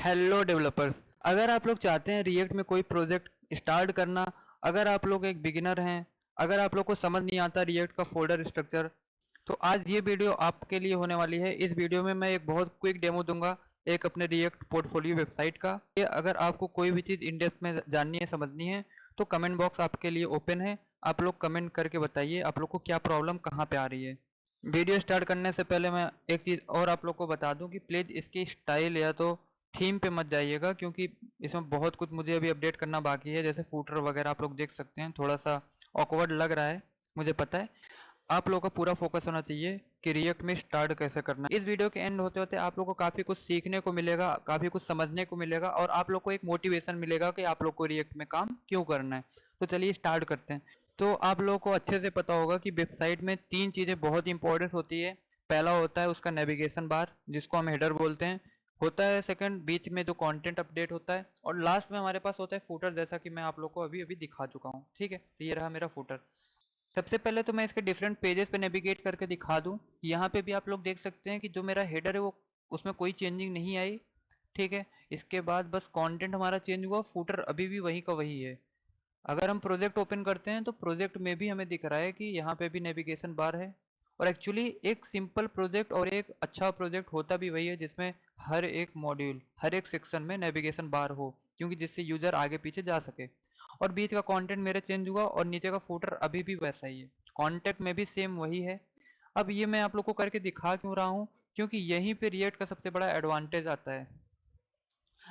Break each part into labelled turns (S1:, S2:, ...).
S1: Hello developers, अगर आप लोग चाहते हैं रिएक्ट में कोई प्रोजेक्ट स्टार्ट करना, अगर आप लोग एक बिगिनर हैं, अगर आप लोग को समझ नहीं आता रिएक्ट का फोल्डर स्ट्रक्चर, तो आज ये वीडियो आपके लिए होने वाली है। इस वीडियो में मैं एक बहुत क्विक डेमो दूंगा एक अपने रिएक्ट पोर्टफोलियो वेबसाइट का। ये अगर आपको कोई भी चीज़ इन डेप्थ में जाननी है, समझनी है, तो कमेंट बॉक्स आपके लिए ओपन है। आप लोग कमेंट करके बताइए आप लोग को क्या प्रॉब्लम कहाँ पे आ रही है। वीडियो स्टार्ट करने से पहले मैं एक चीज़ और आप लोग को बता दूं कि प्लीज़ इसकी स्टाइल या तो थीम पे मत जाइएगा, क्योंकि इसमें बहुत कुछ मुझे अभी अपडेट करना बाकी है। जैसे फूटर वगैरह आप लोग देख सकते हैं, थोड़ा सा ऑकवर्ड लग रहा है, मुझे पता है। आप लोगों का पूरा फोकस होना चाहिए कि रिएक्ट में स्टार्ट कैसे करना है। इस वीडियो के एंड होते होते आप लोग को काफ़ी कुछ सीखने को मिलेगा, काफ़ी कुछ समझने को मिलेगा, और आप लोग को एक मोटिवेशन मिलेगा कि आप लोग को रिएक्ट में काम क्यों करना है। तो चलिए स्टार्ट करते हैं। तो आप लोगों को अच्छे से पता होगा कि वेबसाइट में तीन चीज़ें बहुत इंपॉर्टेंट होती है। पहला होता है उसका नेविगेशन बार, जिसको हम हेडर बोलते हैं। होता है सेकंड बीच में जो कंटेंट अपडेट होता है, और लास्ट में हमारे पास होता है फूटर, जैसा कि मैं आप लोग को अभी अभी दिखा चुका हूँ। ठीक है, तो ये रहा मेरा फूटर। सबसे पहले तो मैं इसके डिफरेंट पेजेस पे नेविगेट करके दिखा दूं। यहाँ पे भी आप लोग देख सकते हैं कि जो मेरा हेडर है वो उसमें कोई चेंजिंग नहीं आई। ठीक है, इसके बाद बस कंटेंट हमारा चेंज हुआ, फूटर अभी भी वही का वही है। अगर हम प्रोजेक्ट ओपन करते हैं तो प्रोजेक्ट में भी हमें दिख रहा है कि यहाँ पे भी नेविगेशन बार है। और एक्चुअली एक सिंपल प्रोजेक्ट और एक अच्छा प्रोजेक्ट होता भी वही है, जिसमें हर एक मॉड्यूल हर एक सेक्शन में नेविगेशन बार हो, क्योंकि जिससे यूजर आगे पीछे जा सके। और बीच का कंटेंट मेरे चेंज हुआ और नीचे का फुटर अभी भी वैसा ही है, कॉन्टेक्ट में भी सेम वही है। अब ये मैं आप लोग को करके दिखा क्यों रहा हूँ, क्योंकि यहीं पे रिएक्ट का सबसे बड़ा एडवांटेज आता है।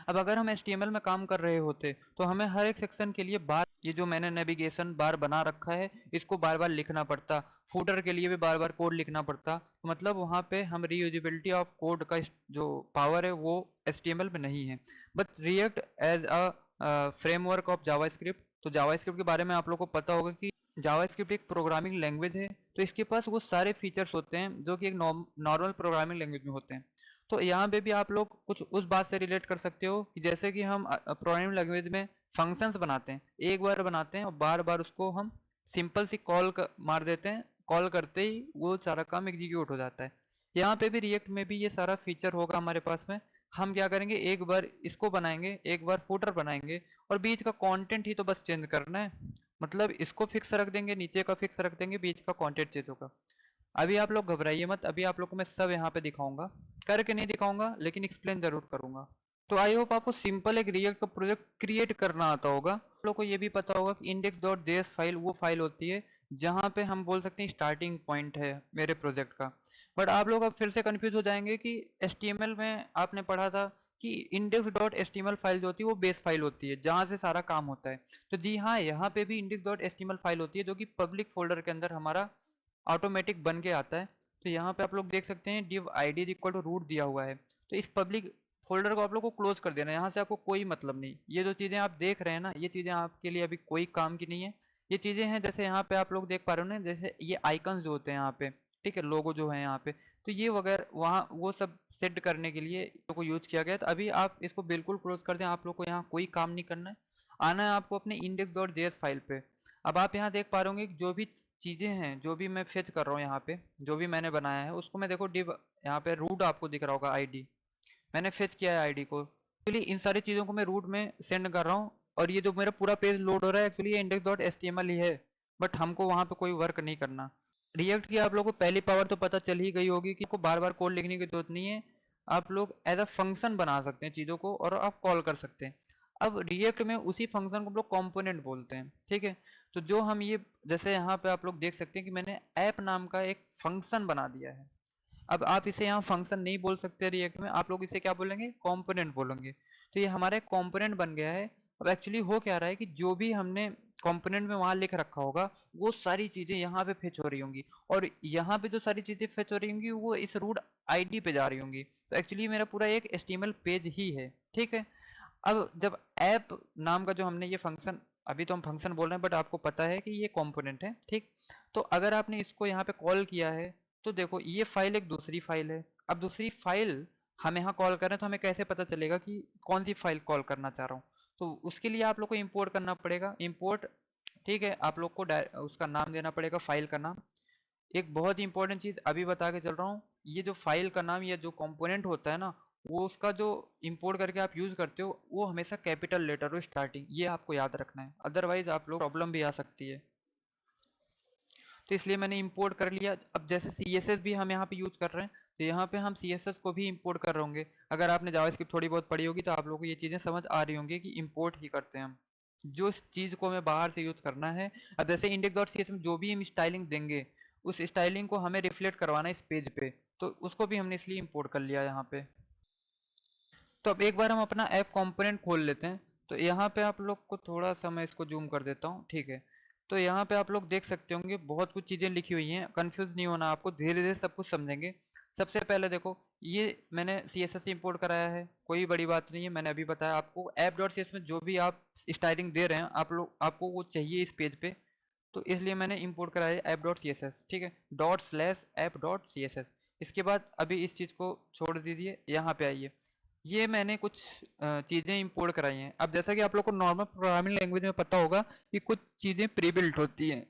S1: अब अगर हम HTML में काम कर रहे होते तो हमें हर एक सेक्शन के लिए बार, ये जो मैंने नेविगेशन बार बना रखा है, इसको बार बार लिखना पड़ता। फूटर के लिए भी बार बार कोड लिखना पड़ता। तो मतलब वहाँ पे हम रीयूजेबिलिटी ऑफ कोड का जो पावर है वो HTML में नहीं है। But React as a framework of JavaScript, तो जावास्क्रिप्ट के बारे में आप लोग को पता होगा कि जावास्क्रिप्ट एक प्रोग्रामिंग लैंग्वेज है। तो इसके पास वो सारे फीचर्स होते हैं जो कि एक नॉर्मल प्रोग्रामिंग लैंग्वेज में होते हैं। तो यहाँ पे भी आप लोग कुछ उस बात से रिलेट कर सकते हो कि जैसे कि हम प्रोग्रामिंग लैंग्वेज में फंक्शंस बनाते हैं, एक बार बनाते हैं और बार बार उसको हम सिंपल सी मार देते हैं, कॉल करते ही वो सारा काम एग्जीक्यूट हो जाता है। यहाँ पे भी रिएक्ट में भी ये सारा फीचर होगा हमारे पास में। हम क्या करेंगे, एक बार इसको बनाएंगे, एक बार फुटर बनाएंगे, और बीच का कंटेंट ही तो बस चेंज करना है। मतलब इसको फिक्स रख देंगे, नीचे का फिक्स रख देंगे, बीच का कंटेंट चेंज होगा। अभी आप लोग घबराइए मत, अभी आप लोग को मैं सब यहाँ पे दिखाऊंगा, करके नहीं दिखाऊंगा लेकिन एक्सप्लेन जरूर करूंगा। तो आई होप आपको सिंपल एक रिएक्ट का प्रोजेक्ट क्रिएट करना आता होगा। आप लोग को ये भी पता होगा कि index.js फाइल वो फाइल होती है जहाँ पे हम बोल सकते हैं स्टार्टिंग पॉइंट है मेरे प्रोजेक्ट का। बट आप लोग अब फिर से कंफ्यूज हो जाएंगे कि HTML में आपने पढ़ा था कि index.html फाइल जो होती है वो बेस फाइल होती है जहाँ से सारा काम होता है। तो जी हाँ, यहाँ पे भी index.html फाइल होती है जो कि पब्लिक फोल्डर के अंदर हमारा ऑटोमेटिक बन के आता है। तो यहाँ पे आप लोग देख सकते हैं div id is equal to root दिया हुआ है। तो इस पब्लिक फोल्डर को आप लोग को क्लोज कर देना है, यहाँ से आपको कोई मतलब नहीं। ये जो चीज़ें आप देख रहे हैं ना, ये चीज़ें आपके लिए अभी कोई काम की नहीं है। ये चीज़ें हैं जैसे यहाँ पे आप लोग देख पा रहे हो ना, जैसे ये आइकन्स जो होते हैं यहाँ पे, ठीक है, लोगो जो है यहाँ पे, तो ये वगैरह वहाँ वो सब सेट करने के लिए को यूज किया गया। तो अभी आप इसको बिल्कुल क्लोज कर दें, आप लोग को यहाँ कोई काम नहीं करना है। आना है आपको अपने index.js फाइल पे। अब आप यहाँ देख पा रहे होंगे कि जो भी चीज़ें हैं, जो भी मैं फेच कर रहा हूँ यहाँ पे, जो भी मैंने बनाया है उसको मैं देखो डिव, यहाँ पे रूट आपको दिख रहा होगा आईडी, मैंने फेच किया है आईडी को। एक्चुअली इन सारी चीज़ों को मैं रूट में सेंड कर रहा हूँ, और ये जो मेरा पूरा पेज लोड हो रहा है एक्चुअली ये index.html ही है। बट हमको वहाँ पे कोई वर्क नहीं करना। रिएक्ट की आप लोगों को पहली पावर तो पता चल ही गई होगी कि आपको बार बार कोड लिखने की जरूरत नहीं है। आप लोग एज अ फंक्शन बना सकते हैं चीज़ों को, और आप कॉल कर सकते हैं। अब रिएक्ट में उसी फंक्शन को हम लोग कंपोनेंट बोलते हैं, ठीक है। तो जो हम ये, जैसे यहाँ पे आप लोग देख सकते हैं कि मैंने ऐप नाम का एक फंक्शन बना दिया है। अब आप इसे यहाँ फंक्शन नहीं बोल सकते रिएक्ट में, आप लोग इसे क्या बोलेंगे, कंपोनेंट बोलेंगे। तो ये हमारा एक कंपोनेंट बन गया है। अब एक्चुअली हो क्या रहा है कि जो भी हमने कंपोनेंट में वहां लिख रखा होगा वो सारी चीजें यहाँ पे फेच हो रही होंगी, और यहाँ पे जो सारी चीजें फेच हो रही होंगी वो इस रूट आईडी पे जा रही होंगी। तो एक्चुअली मेरा पूरा एक HTML पेज ही है, ठीक है। अब जब ऐप नाम का जो हमने ये फंक्शन, अभी तो हम फंक्शन बोल रहे हैं बट आपको पता है कि ये कंपोनेंट है, ठीक। तो अगर आपने इसको यहाँ पे कॉल किया है, तो देखो ये फाइल एक दूसरी फाइल है। अब दूसरी फाइल हम यहाँ कॉल कर रहे हैं, तो हमें कैसे पता चलेगा कि कौन सी फाइल कॉल करना चाह रहा हूँ। तो उसके लिए आप लोग को इंपोर्ट करना पड़ेगा, इंपोर्ट, ठीक है। आप लोग को उसका नाम देना पड़ेगा, फाइल का नाम। एक बहुत ही इंपॉर्टेंट चीज अभी बता के चल रहा हूँ, ये जो फाइल का नाम या जो कंपोनेंट होता है ना, वो उसका जो इंपोर्ट करके आप यूज़ करते हो वो हमेशा कैपिटल लेटर हो स्टार्टिंग, ये आपको याद रखना है, अदरवाइज आप लोग प्रॉब्लम भी आ सकती है। तो इसलिए मैंने इंपोर्ट कर लिया। अब जैसे CSS भी हम यहाँ पे यूज़ कर रहे हैं, तो यहाँ पे हम CSS को भी इंपोर्ट कर रहे होंगे। अगर आपने जावास्क्रिप्ट थोड़ी बहुत पढ़ी होगी तो आप लोगों को ये चीज़ें समझ आ रही होंगी कि इंपोर्ट ही करते हैं हम जो चीज़ को हमें बाहर से यूज़ करना है। अब जैसे index.cs में जो भी हम स्टाइलिंग देंगे उस स्टाइलिंग को हमें रिफ्लेक्ट करवाना है इस पेज पे, तो उसको भी हमने इसलिए इंपोर्ट कर लिया यहाँ पे। तो अब एक बार हम अपना ऐप कंपोनेंट खोल लेते हैं। तो यहाँ पे आप लोग को थोड़ा सा मैं इसको जूम कर देता हूँ, ठीक है। तो यहाँ पे आप लोग देख सकते होंगे बहुत कुछ चीज़ें लिखी हुई हैं, कंफ्यूज नहीं होना आपको, धीरे धीरे सब कुछ समझेंगे। सबसे पहले देखो, ये मैंने CSS इंपोर्ट कराया है, कोई बड़ी बात नहीं है, मैंने अभी बताया आपको। app.cs में जो भी आप स्टाइलिंग दे रहे हैं आप लोग, आपको वो चाहिए इस पेज पे, तो इसलिए मैंने इंपोर्ट कराया है app.css, ठीक है, /app.css। इसके बाद अभी इस चीज़ को छोड़ दीजिए, यहाँ पे आइए। ये मैंने कुछ चीज़ें इंपोर्ट कराई हैं। अब जैसा कि आप लोग को नॉर्मल प्रोग्रामिंग लैंग्वेज में पता होगा कि कुछ चीज़ें प्री बिल्ट होती हैं,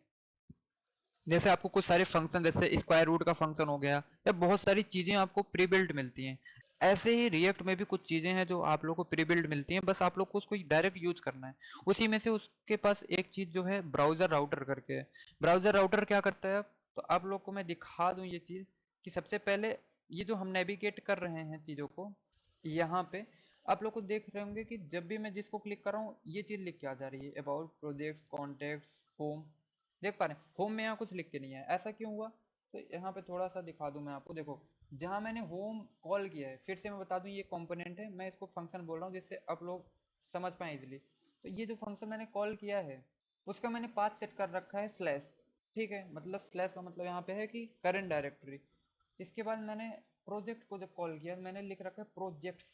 S1: जैसे आपको कुछ सारे फंक्शन, जैसे स्क्वायर रूट का फंक्शन हो गया, या बहुत सारी चीज़ें आपको प्री बिल्ट मिलती हैं। ऐसे ही रिएक्ट में भी कुछ चीज़ें हैं जो आप लोग को प्री बिल्ट मिलती हैं, बस आप लोग को उसको डायरेक्ट यूज करना है। उसी में से उसके पास एक चीज़ जो है ब्राउज़र राउटर करके है। ब्राउज़र राउटर क्या करता है? तो आप लोग को मैं दिखा दूँ ये चीज़, कि सबसे पहले ये जो हम नेविगेट कर रहे हैं चीज़ों को, यहाँ पे आप लोग को देख रहे होंगे कि जब भी मैं जिसको क्लिक कर रहा हूँ ये चीज़ लिख के आ जा रही है, अबाउट, प्रोजेक्ट, कॉन्टेक्ट, होम। देख पा रहे हैं होम में यहाँ कुछ लिख के नहीं है, ऐसा क्यों हुआ? तो यहाँ पे थोड़ा सा दिखा दूं मैं आपको, देखो जहाँ मैंने होम कॉल किया है, फिर से मैं बता दूं ये कंपोनेंट है, मैं इसको फंक्शन बोल रहा हूँ जिससे आप लोग समझ पाए इजिली। तो ये जो फंक्शन मैंने कॉल किया है उसका मैंने पाथ सेट कर रखा है स्लैश, ठीक है, मतलब स्लैश का मतलब यहाँ पे है कि करंट डायरेक्टरी। इसके बाद मैंने प्रोजेक्ट को जब कॉल किया मैंने लिख रखा है प्रोजेक्ट्स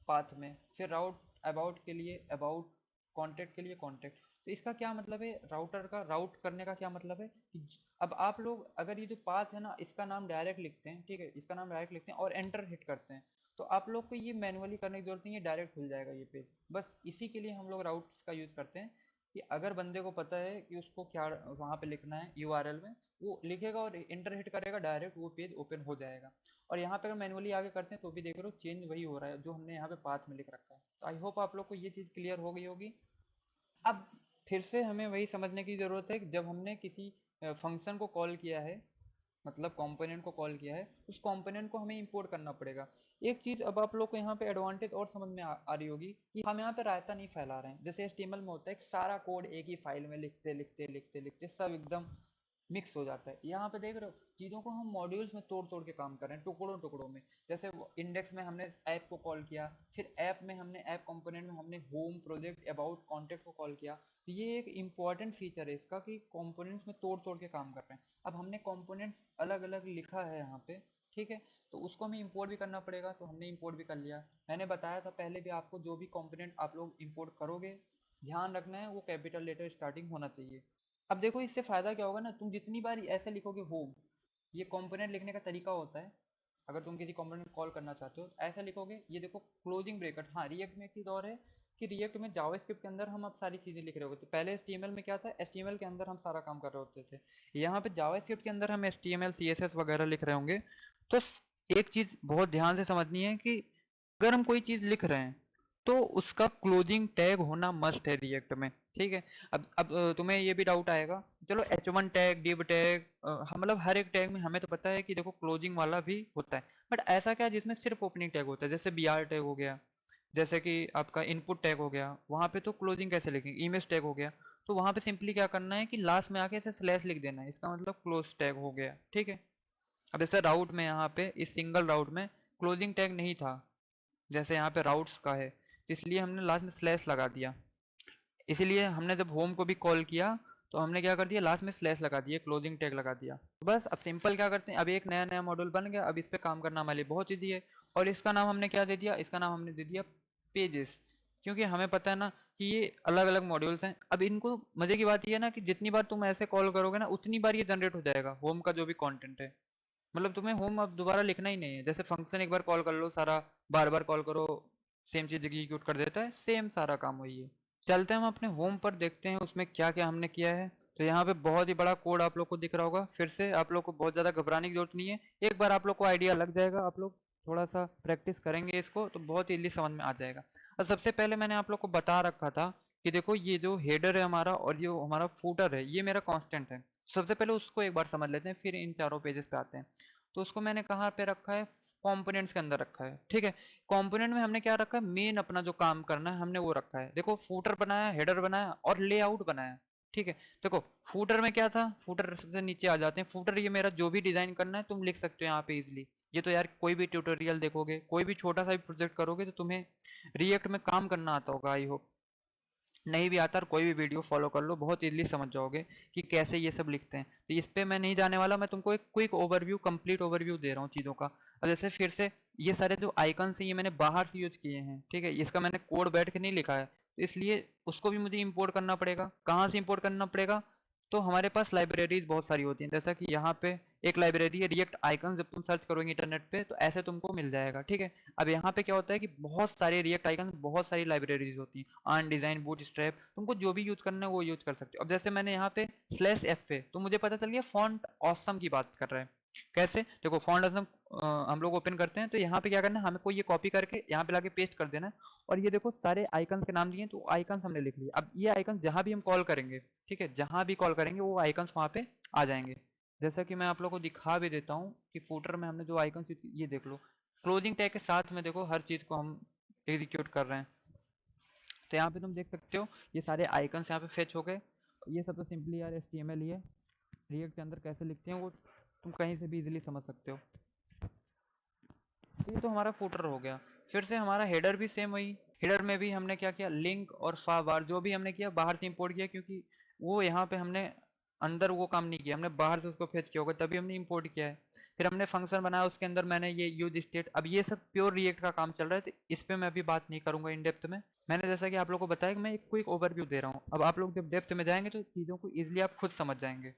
S1: पाथ में, फिर राउट अबाउट के लिए अबाउट, कॉन्टैक्ट के लिए कॉन्टैक्ट। तो इसका क्या मतलब है, राउटर का राउट करने का क्या मतलब है कि अब आप लोग अगर ये जो पाथ है ना इसका नाम डायरेक्ट लिखते हैं, ठीक है, इसका नाम डायरेक्ट लिखते हैं और एंटर हिट करते हैं, तो आप लोग को ये मैनुअली करने की जरूरत नहीं है, डायरेक्ट खुल जाएगा ये पेज। बस इसी के लिए हम लोग राउट्स का यूज़ करते हैं, कि अगर बंदे को पता है कि उसको क्या वहाँ पे लिखना है URL में, वो लिखेगा और एंटर हिट करेगा, डायरेक्ट वो पेज ओपन हो जाएगा। और यहाँ पे अगर मैनुअली आगे करते हैं तो भी देख रहे हो चेंज वही हो रहा है जो हमने यहाँ पे पाथ में लिख रखा है। तो आई होप आप लोग को ये चीज़ क्लियर हो गई होगी। अब फिर से हमें वही समझने की ज़रूरत है कि जब हमने किसी फंक्शन को कॉल किया है, मतलब कंपोनेंट को कॉल किया है, उस कंपोनेंट को हमें इंपोर्ट करना पड़ेगा। एक चीज़ अब आप लोग को यहाँ पे एडवांटेज और समझ में आ रही होगी कि हम यहाँ पे रायता नहीं फैला रहे हैं, जैसे HTML में होता है कि सारा कोड एक ही फाइल में लिखते लिखते लिखते लिखते सब एकदम मिक्स हो जाता है। यहाँ पे देख रहे हो चीज़ों को हम मॉड्यूल्स में तोड़ तोड़ के काम कर रहे हैं, टुकड़ों टुकड़ों में। जैसे इंडेक्स में हमने ऐप को कॉल किया, फिर ऐप में हमने ऐप कंपोनेंट में हमने होम, प्रोजेक्ट, अबाउट, कॉन्टेक्ट को कॉल किया। तो ये एक इंपॉर्टेंट फीचर है इसका कि कंपोनेंट्स में तोड़ तोड़ के काम कर रहे हैं। अब हमने कंपोनेंट्स अलग अलग लिखा है यहाँ पे, ठीक है, तो उसको हमें इंपोर्ट भी करना पड़ेगा, तो हमने इंपोर्ट भी कर लिया। मैंने बताया था पहले भी आपको, जो भी कंपोनेंट आप लोग इंपोर्ट करोगे ध्यान रखना है वो कैपिटल लेटर स्टार्टिंग होना चाहिए। अब देखो इससे फ़ायदा क्या होगा ना, तुम जितनी बार ऐसे लिखोगे होम, ये कंपोनेंट लिखने का तरीका होता है। अगर तुम किसी कंपोनेंट कॉल करना चाहते हो तो ऐसा लिखोगे, ये देखो क्लोजिंग ब्रेकेट। हाँ, रिएक्ट में एक चीज़ और है कि रिएक्ट में जावास्क्रिप्ट के अंदर हम अब सारी चीज़ें लिख रहे होते थे। पहले HTML में क्या था, HTML के अंदर हम सारा काम कर रहे होते थे। यहाँ पे जावास्क्रिप्ट के अंदर हम HTML CSS वगैरह लिख रहे होंगे। तो एक चीज़ बहुत ध्यान से समझनी है कि अगर हम कोई चीज़ लिख रहे हैं तो उसका क्लोजिंग टैग होना मस्ट है रिएक्ट में, ठीक है। अब तुम्हें ये भी डाउट आएगा, चलो H1 टैग, div टैग, मतलब हर एक टैग में हमें तो पता है कि देखो क्लोजिंग वाला भी होता है, बट ऐसा क्या है जिसमें सिर्फ ओपनिंग टैग होता है, जैसे BR टैग हो गया, जैसे कि आपका इनपुट टैग हो गया, वहाँ पे तो क्लोजिंग कैसे लिखेंगे, इमेज टैग हो गया, तो वहाँ पे सिंपली क्या करना है कि लास्ट में आके ऐसे स्लैश लिख देना है, इसका मतलब क्लोज टैग हो गया, ठीक है। अब जैसे राउट में, यहाँ पे इस सिंगल राउट में क्लोजिंग टैग नहीं था, जैसे यहाँ पे राउट्स का है, तो इसलिए हमने लास्ट में स्लैश लगा दिया। इसीलिए हमने जब होम को भी कॉल किया तो हमने क्या कर दिया, लास्ट में स्लैश लगा दिया, क्लोजिंग टैग लगा दिया। तो बस अब सिंपल क्या करते हैं, अब एक नया नया मॉड्यूल बन गया, अब इस पे काम करना हमारे लिए बहुत ईजी है। और इसका नाम हमने क्या दे दिया, इसका नाम हमने दे दिया पेजेस, क्योंकि हमें पता है ना कि ये अलग अलग मॉड्यूल्स हैं। अब इनको, मजे की बात ये है ना कि जितनी बार तुम ऐसे कॉल करोगे ना उतनी बार ये जनरेट हो जाएगा होम का जो भी कंटेंट है। मतलब तुम्हें होम अब दोबारा लिखना ही नहीं है, जैसे फंक्शन एक बार कॉल कर लो सारा, बार बार कॉल करो सेम चीज एग्जीक्यूट कर देता है, सेम सारा काम वही है। चलते हैं हम अपने होम पर, देखते हैं उसमें क्या क्या हमने किया है। तो यहाँ पे बहुत ही बड़ा कोड आप लोग को दिख रहा होगा, फिर से आप लोग को बहुत ज़्यादा घबराने की जरूरत नहीं है, एक बार आप लोग को आइडिया लग जाएगा, आप लोग थोड़ा सा प्रैक्टिस करेंगे इसको तो बहुत इजीली समझ में आ जाएगा। और सबसे पहले मैंने आप लोग को बता रखा था कि देखो ये जो हेडर है हमारा और जो हमारा फूटर है ये मेरा कांस्टेंट है। सबसे पहले उसको एक बार समझ लेते हैं, फिर इन चारों पेजेस पे आते हैं। तो उसको मैंने कहाँ पे रखा है, कंपोनेंट्स के अंदर रखा है। ठीक है, कंपोनेंट में हमने क्या रखा है, मेन अपना जो काम करना है हमने वो रखा है। देखो फूटर बनाया, हेडर बनाया और लेआउट बनाया। ठीक है, देखो फूटर में क्या था, फूटर सबसे नीचे आ जाते हैं। फूटर ये मेरा जो भी डिजाइन करना है तुम लिख सकते हो यहाँ पे इजिली। ये तो यार कोई भी ट्यूटोरियल देखोगे, कोई भी छोटा सा भी प्रोजेक्ट करोगे तो तुम्हें रिएक्ट में काम करना आता होगा। आई होप नहीं भी आता, कोई भी वीडियो फॉलो कर लो, बहुत इजीली समझ जाओगे कि कैसे ये सब लिखते हैं। तो इस पे मैं नहीं जाने वाला, मैं तुमको एक क्विक ओवरव्यू, कंप्लीट ओवरव्यू दे रहा हूँ चीज़ों का। अब जैसे फिर से ये सारे जो आइकन्स हैं ये मैंने बाहर से यूज किए हैं। ठीक है, इसका मैंने कोड बैठ के नहीं लिखा है, तो इसलिए उसको भी मुझे इंपोर्ट करना पड़ेगा। कहाँ से इंपोर्ट करना पड़ेगा, तो हमारे पास लाइब्रेरीज बहुत सारी होती हैं। जैसा कि यहाँ पे एक लाइब्रेरी है रिएक्ट आइकन, जब तुम सर्च करोगे इंटरनेट पे तो ऐसे तुमको मिल जाएगा। ठीक है, अब यहाँ पे क्या होता है कि बहुत सारे रिएक्ट आइकन, बहुत सारी लाइब्रेरीज होती हैं, आन डिजाइन, बूट स्ट्रैप, तुमको जो भी यूज करना है वो यूज कर सकते हो। अब जैसे मैंने यहाँ पे /f है तो मुझे पता चल गया फॉन्ट ऑसम की बात कर रहे हैं। कैसे, देखो फॉन्ट ऑसम हम लोग ओपन करते हैं तो यहाँ पे क्या करना है, हमको ये कॉपी करके यहाँ पे लाके पेस्ट कर देना है। और ये देखो सारे आइकन के नाम दिए, तो आइकन हमने लिख लिए। अब ये आइकन जहां भी हम कॉल करेंगे, ठीक है, जहां भी कॉल करेंगे वो आइकन्स वहां पे आ जाएंगे। जैसा कि मैं आप लोगों को दिखा भी देता हूँ कि फूटर में हमने जो आइकन्स, ये देख लो क्लोजिंग टैग के साथ में, देखो हर चीज को हम एग्जीक्यूट कर रहे हैं। तो यहाँ पे तुम देख सकते हो ये सारे आइकन्स यहाँ पे फेच हो गए। ये सब तो सिंपली यार HTML ही है, रिएक्ट के अंदर कैसे लिखते हैं वो तुम कहीं से भी इजीली समझ सकते हो। तो ये तो हमारा फुटर हो गया। फिर से हमारा हेडर भी सेम वही, हेडर में भी हमने क्या किया, लिंक और फा बार जो भी हमने किया बाहर से इंपोर्ट किया, क्योंकि वो यहाँ पे हमने अंदर वो काम नहीं किया, हमने बाहर से उसको फेच किया होगा तभी हमने इंपोर्ट किया है। फिर हमने फंक्शन बनाया, उसके अंदर मैंने ये यूज स्टेट, अब ये सब प्योर रिएक्ट का काम चल रहा है तो इस पे मैं अभी बात नहीं करूंगा इन डेप्थ में। मैंने जैसा कि आप लोग को बताया कि मैं एक क्विक ओवरव्यू दे रहा हूँ, अब आप लोग जब डेप्थ में जाएंगे तो चीज़ों को ईजिली आप खुद समझ जाएंगे।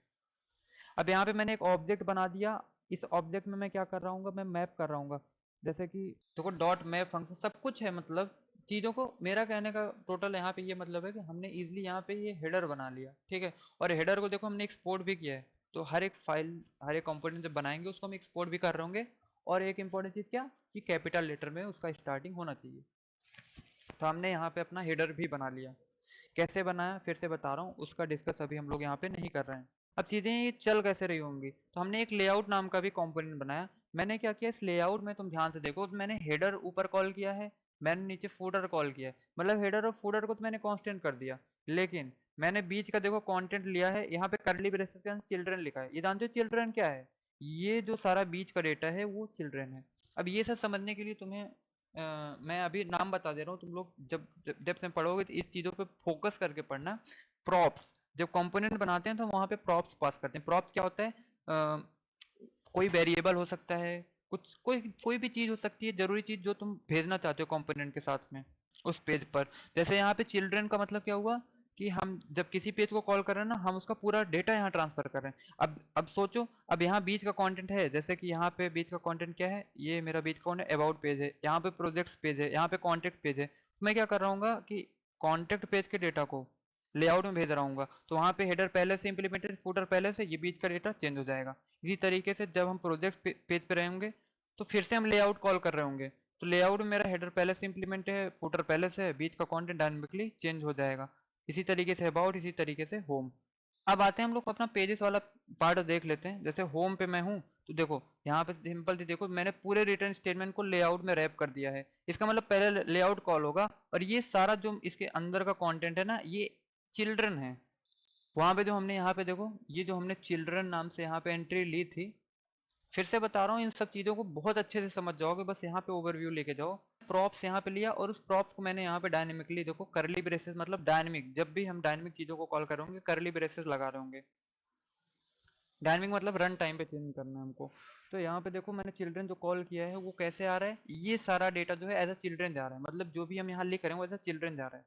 S1: अब यहाँ पे मैंने एक ऑब्जेक्ट बना दिया, इस ऑब्जेक्ट में मैं क्या कर रहा हूँ, मैं मैप कर रहा हूँ। जैसे कि देखो डॉट मैप फंक्शन सब कुछ है, मतलब चीज़ों को, मेरा कहने का टोटल यहाँ पे ये मतलब है कि हमने इजीली यहाँ पे ये हेडर बना लिया। ठीक है, और हेडर को देखो हमने एक्सपोर्ट भी किया है। तो हर एक फाइल, हर एक कंपोनेंट जब बनाएंगे उसको हम एक्सपोर्ट भी कर रहे होंगे। और एक इंपॉर्टेंट चीज़ क्या, कि कैपिटल लेटर में उसका स्टार्टिंग होना चाहिए। तो हमने यहाँ पे अपना हेडर भी बना लिया। कैसे बनाया फिर से बता रहा हूँ, उसका डिस्कस अभी हम लोग यहाँ पे नहीं कर रहे हैं। अब चीज़ें ये चल कैसे रही होंगी, तो हमने एक लेआउट नाम का भी कंपोनेंट बनाया। मैंने क्या किया, इस लेआउट में तुम ध्यान से देखो तो मैंने हेडर ऊपर कॉल किया है, मैंने नीचे फूटर कॉल किया है। मतलब हेडर और फूटर को तो मैंने कांस्टेंट कर दिया, लेकिन मैंने बीच का देखो कंटेंट लिया है, यहाँ पे करली ब्रेसेस के अंदर चिल्ड्रन लिखा है। ये जानते हो चिल्ड्रन क्या है, ये जो सारा बीच का डेटा है वो चिल्ड्रन है। अब ये सब समझने के लिए तुम्हें मैं अभी नाम बता दे रहा हूँ, तुम लोग जब डेप्थ में पढ़ोगे तो इस चीज़ों पे फोकस करके पढ़ना। प्रॉप्स, जब कंपोनेंट बनाते हैं तो वहाँ पे प्रॉप्स पास करते हैं। प्रॉप्स क्या होता है, कोई वेरिएबल हो सकता है, कुछ कोई कोई भी चीज़ हो सकती है, जरूरी चीज़ जो तुम भेजना चाहते हो कंपोनेंट के साथ में उस पेज पर। जैसे यहाँ पे चिल्ड्रन का मतलब क्या हुआ, कि हम जब किसी पेज को कॉल कर रहे हैं ना, हम उसका पूरा डेटा यहाँ ट्रांसफर कर रहे हैं। अब सोचो, अब यहाँ बीच का कंटेंट है, जैसे कि यहाँ पे बीच का कंटेंट क्या है, ये मेरा बीच का कंटेंट अबाउट पेज है, यहाँ पे प्रोजेक्ट्स पेज है, यहाँ पे कॉन्टेक्ट पेज है। तो मैं क्या कर रहा हूँ कि कॉन्टेक्ट पेज के डेटा को लेआउट में भेज रहा हूँ, तो वहाँ पे हेडर पहले से इंप्लीमेंटेड, फुटर पहले से, ये बीच का डेटा चेंज हो जाएगा। इसी तरीके से जब हम प्रोजेक्ट पेज पे रहेंगे तो फिर से हम लेआउट कॉल कर रहे होंगे, तो लेआउट में मेरा हेडर पहले से इंप्लीमेंट है, फुटर पहले से है, बीच का कंटेंट डायनेमिकली चेंज हो जाएगा। इसी तरीके से अबाउट, इसी तरीके से होम। अब आते हैं हम लोग अपना पेजेस वाला पार्ट देख लेते हैं। जैसे होम पे मैं हूँ तो देखो यहाँ पे सिंपल थी, देखो मैंने पूरे रिटर्न स्टेटमेंट को लेआउट में रैप कर दिया है। इसका मतलब पहले लेआउट कॉल होगा और ये सारा जो इसके अंदर का कंटेंट है ना, ये चिल्ड्रन है। वहां पे जो हमने यहाँ पे देखो, ये जो हमने चिल्ड्रन नाम से यहाँ पे एंट्री ली थी, फिर से बता रहा हूँ इन सब चीज़ों को बहुत अच्छे से समझ जाओगे, बस यहाँ पे ओवरव्यू लेके जाओ। प्रॉप्स यहाँ पे लिया और उस प्रॉप्स को मैंने यहाँ पे डायनेमिकली, देखो करली ब्रेसेस मतलब डायनेमिक, जब भी हम डायनेमिक चीज़ों को कॉल करेंगे करली ब्रेसेस लगा रहे होंगे। डायनेमिक मतलब रन टाइम पे चेंज करना है हमको। तो यहाँ पे देखो मैंने चिल्ड्रन जो कॉल किया है वो कैसे आ रहा है, ये सारा डेटा जो है एज अ चिल्ड्रन जा रहा है, मतलब जो भी हम यहाँ लिख रहे हैं वो एज अ चिल्ड्रन जा रहा है।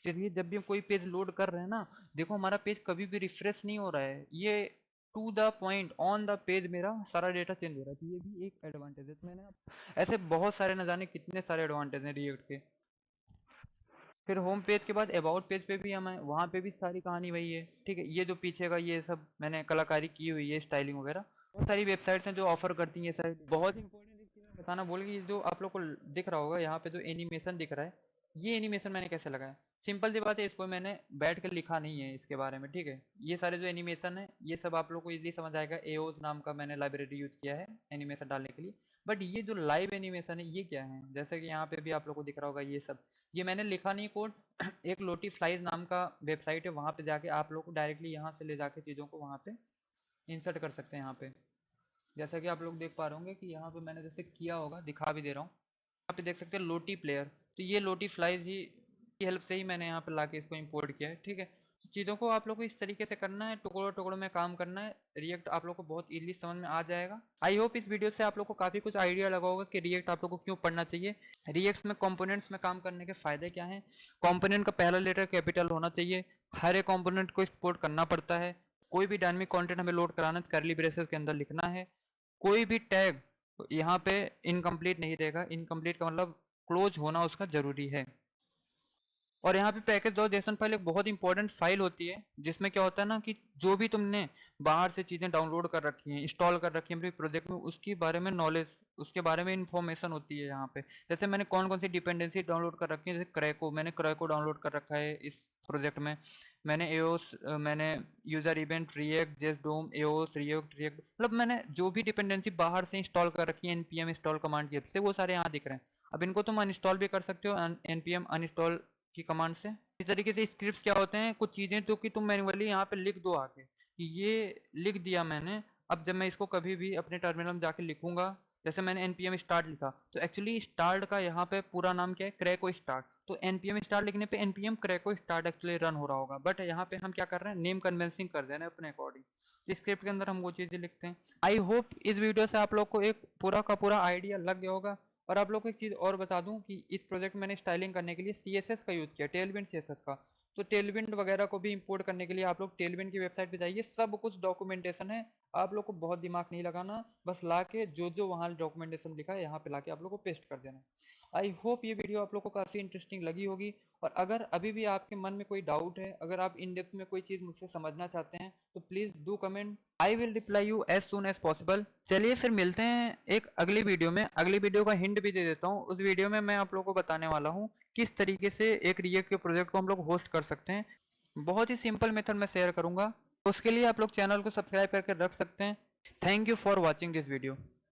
S1: इसलिए जब भी हम कोई पेज लोड कर रहे हैं ना, देखो हमारा पेज कभी भी रिफ्रेश नहीं हो रहा है, ये to the point on the page मेरा सारा डेटा चेंज हो रहा है। तो ये भी एक एडवांटेज है। तो मैंने ऐसे बहुत सारे, न जाने कितने सारे एडवांटेज हैं रिएक्ट के। फिर होम पेज के बाद अबाउट पेज पे भी हम हैं, वहाँ पे भी सारी कहानी वही है। ठीक है, ये जो पीछे का ये सब मैंने कलाकारी की हुई है, स्टाइलिंग वगैरह, बहुत सारी वेबसाइट्स हैं जो ऑफर करती हैं ये सारी बहुत इंपॉर्टेंट। बताना भूल गई, जो आप लोग को दिख रहा होगा यहाँ पे जो एनिमेशन दिख रहा है, ये एनिमेशन मैंने कैसे लगाया। सिंपल सी बात है, इसको मैंने बैठ कर लिखा नहीं है इसके बारे में, ठीक है। ये सारे जो एनिमेशन है ये सब आप लोग को इजीली समझ आएगा। एओज नाम का मैंने लाइब्रेरी यूज किया है एनिमेशन डालने के लिए। बट ये जो लाइव एनिमेशन है ये क्या है, जैसे कि यहाँ पे भी आप लोग को दिख रहा होगा ये सब, ये मैंने लिखा नहीं कोड। एक लोटी फ्लाइज नाम का वेबसाइट है, वहाँ पे जाके आप लोग को डायरेक्टली यहाँ से ले जाके चीज़ों को वहाँ पे इंसर्ट कर सकते हैं। यहाँ पे जैसा कि आप लोग देख पा रहे होंगे कि यहाँ पे मैंने जैसे किया होगा, दिखा भी दे रहा हूँ। यहाँ पे देख सकते हैं लोटी प्लेयर, तो ये लोटी फ्लाइज ही की हेल्प से ही मैंने यहाँ पे लाके इसको इंपोर्ट किया है, ठीक है। तो चीज़ों को आप लोग को इस तरीके से करना है, टुकड़ों टुकड़ों में काम करना है। रिएक्ट आप लोग को बहुत इजीली समझ में आ जाएगा। आई होप इस वीडियो से आप लोग को काफ़ी कुछ आइडिया लगा होगा कि रिएक्ट आप लोग को क्यों पढ़ना चाहिए, रिएक्ट में कंपोनेंट्स में काम करने के फायदे क्या हैं। कंपोनेंट का पहला लेटर कैपिटल होना चाहिए, हर एक कंपोनेंट को एक्सपोर्ट करना पड़ता है। कोई भी डायनामिक कंटेंट हमें लोड कराना है करली ब्रेसेस के अंदर लिखना है। कोई भी टैग यहाँ पे इनकम्प्लीट नहीं रहेगा, इनकम्प्लीट का मतलब क्लोज होना उसका जरूरी है। और यहाँ पे पैकेज डॉट फाइल एक बहुत इंपॉर्टेंट फाइल होती है, जिसमें क्या होता है ना कि जो भी तुमने बाहर से चीज़ें डाउनलोड कर रखी हैं, इंस्टॉल कर रखी हैं अपने प्रोजेक्ट में, उसके बारे में नॉलेज, उसके बारे में इंफॉर्मेशन होती है यहाँ पे। जैसे मैंने कौन कौन सी डिपेंडेंसी डाउनलोड कर रखी है, जैसे क्रैको, मैंने क्रैको डाउनलोड कर रखा है इस प्रोजेक्ट में। मैंने एओस, मैंने यूजर इवेंट, रिएक्ट, जेस डोम, एओस, रिएक्ट, मतलब मैंने जो भी डिपेंडेंसी बाहर से इंस्टॉल कर रखी है npm इंस्टॉल कमांड की हेल्प से, वो सारे यहाँ दिख रहे हैं। अब इनको तुम अनइंस्टॉल भी कर सकते हो npm अनइंस्टॉल की कमांड से। इस तरीके से स्क्रिप्ट्स क्या होते हैं, कुछ चीज़ें जो कि तुम मैन्युअली यहाँ पे लिख दो आके, कि ये लिख दिया मैंने। अब जब मैं इसको कभी भी अपने टर्मिनल में जाके लिखूंगा, जैसे मैंने npm स्टार्ट लिखा, तो एक्चुअली स्टार्ट का यहाँ पे पूरा नाम क्या है, क्रैको स्टार्ट। तो npm स्टार्ट लिखने पे npm क्रैको स्टार्ट एक्चुअली रन हो रहा होगा, बट यहाँ पे हम क्या कर रहे हैं, नेम कन्वेंसिंग कर दे रहे हैं अपने अकॉर्डिंग। स्क्रिप्ट के अंदर हम वो चीज़ें लिखते हैं। आई होप इस वीडियो से आप लोग को एक पूरा का पूरा आइडिया लग गया होगा। और आप लोग को एक चीज़ और बता दूं कि इस प्रोजेक्ट में मैंने स्टाइलिंग करने के लिए CSS का यूज़ किया, टेलविंड CSS का। तो टेलविंड वगैरह को भी इंपोर्ट करने के लिए आप लोग टेलविंड की वेबसाइट पे जाइए, सब कुछ डॉक्यूमेंटेशन है। आप लोग को बहुत दिमाग नहीं लगाना, बस ला के जो जो वहाँ डॉक्यूमेंटेशन लिखा है यहाँ पे ला के आप लोग को पेस्ट कर देना। आई होप ये वीडियो आप लोग को काफ़ी इंटरेस्टिंग लगी होगी। और अगर अभी भी आपके मन में कोई डाउट है, अगर आप इन डेप्थ में कोई चीज़ मुझसे समझना चाहते हैं, तो please do comment, I will reply you as soon as possible. चलिए फिर मिलते हैं एक अगली वीडियो में। अगली वीडियो का हिंट भी दे देता हूँ, उस वीडियो में मैं आप लोगों को बताने वाला हूँ किस तरीके से एक रिएक्ट के प्रोजेक्ट को हम लोग होस्ट कर सकते हैं। बहुत ही सिंपल मेथड मैं शेयर करूंगा, उसके लिए आप लोग चैनल को सब्सक्राइब करके रख सकते हैं। Thank you for watching this video.